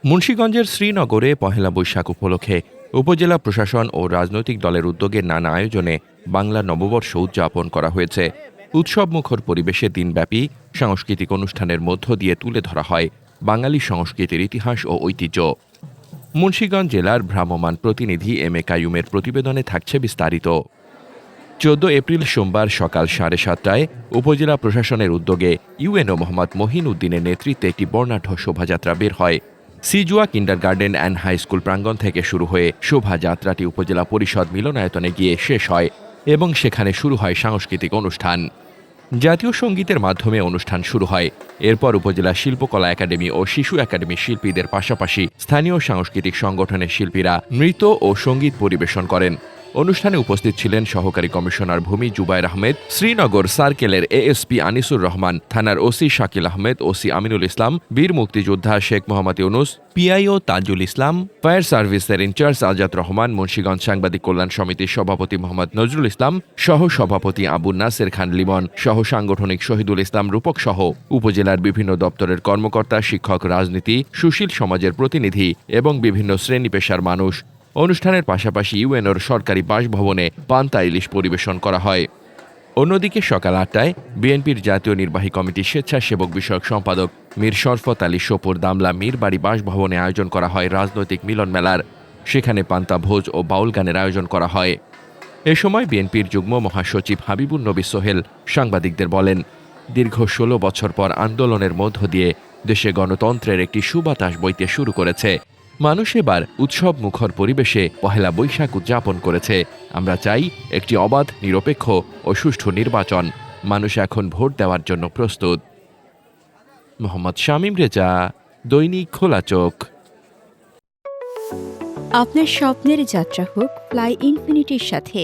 মুন্সিগঞ্জের শ্রীনগরে পহেলা বৈশাখ উপলক্ষে উপজেলা প্রশাসন ও রাজনৈতিক দলের উদ্যোগে নানা আয়োজনে বাংলা নববর্ষ উদযাপন করা হয়েছে। উৎসবমুখর পরিবেশে দিনব্যাপী সাংস্কৃতিক অনুষ্ঠানের মধ্য দিয়ে তুলে ধরা হয় বাঙালি সংস্কৃতির ইতিহাস ও ঐতিহ্য। মুন্সিগঞ্জ জেলার ভ্রাম্যমাণ প্রতিনিধি এম এ কাইয়ুমের প্রতিবেদনে থাকছে বিস্তারিত। ১৪ এপ্রিল সোমবার সকাল ৭:৩০টায় উপজেলা প্রশাসনের উদ্যোগে ইউএনও মোহাম্মদ মহিন উদ্দিনের নেতৃত্বে একটি বর্ণাঢ্য শোভাযাত্রা বের হয়। Sijua kindergarten and high school প্রাঙ্গণ থেকে শুরু হয়ে শোভাযাত্রাটি উপজেলা পরিষদ মিলনায়তনে গিয়ে শেষ হয় এবং সেখানে শুরু হয় সাংস্কৃতিক অনুষ্ঠান। জাতীয় সঙ্গীতের মাধ্যমে অনুষ্ঠান শুরু হয়। এরপর উপজেলা শিল্পকলা একাডেমি ও শিশু একাডেমির শিল্পীদের পাশাপাশি স্থানীয় সাংস্কৃতিক সংগঠনের শিল্পীরা নৃত্য ও সঙ্গীত পরিবেশন করেন। অনুষ্ঠানে উপস্থিত ছিলেন সহকারী কমিশনার ভূমি জুবায়ের আহমেদ, শ্রীনগর সার্কেলের এএসপি আনিসুর রহমান, থানার ওসি শাকিল আহমেদ, ওসি আমিনুল ইসলাম, বীর মুক্তিযোদ্ধা শেখ মোহাম্মদ ইউনুস, পিআইও তাজুল ইসলাম, ফায়ার সার্ভিসের ইনচার্জ আজাদ রহমান, মুন্সিগঞ্জ সাংবাদিক কল্যাণ সমিতির সভাপতি মোহাম্মদ নজরুল ইসলাম, সহ সভাপতি আবু নাসের খান লিমন, সহ সাংগঠনিক শহীদুল ইসলাম রূপক সহ উপজেলার বিভিন্ন দপ্তরের কর্মকর্তা, শিক্ষক, রাজনীতি, সুশীল সমাজের প্রতিনিধি এবং বিভিন্ন শ্রেণী পেশার মানুষ। অনুষ্ঠানের পাশাপাশি ইউএনওর সরকারি বাসভবনে পান্তা ইলিশ পরিবেশন করা হয়। অন্যদিকে সকাল ৮টায় বিএনপির জাতীয় নির্বাহী কমিটির স্বেচ্ছাসেবক বিষয়ক সম্পাদক মীর শরফত আলী শোপুর দামলা মীরবাড়ি বাসভবনে আয়োজন করা হয় রাজনৈতিক মিলন মেলার। সেখানে পান্তা ভোজ ও বাউল গানের আয়োজন করা হয়। এ সময় বিএনপির যুগ্ম মহাসচিব হাবিবুন নবী সোহেল সাংবাদিকদের বলেন, দীর্ঘ ১৬ বছর পর আন্দোলনের মধ্য দিয়ে দেশে গণতন্ত্রের একটি সুবাতাস বইতে শুরু করেছে। মানুষ এবার উৎসব মুখর পরিবেশে পহেলা বৈশাখ উদযাপন করেছে। আমরা চাই একটি অবাধ, নিরপেক্ষ ও সুষ্ঠু নির্বাচন। মানুষ এখন ভোট দেওয়ার জন্য প্রস্তুত। মোহাম্মদ শামীম রেজা, দৈনিক খোলা চোখ। আপনার স্বপ্নের যাত্রা হোক ফ্লাই ইনফিনিটির সাথে।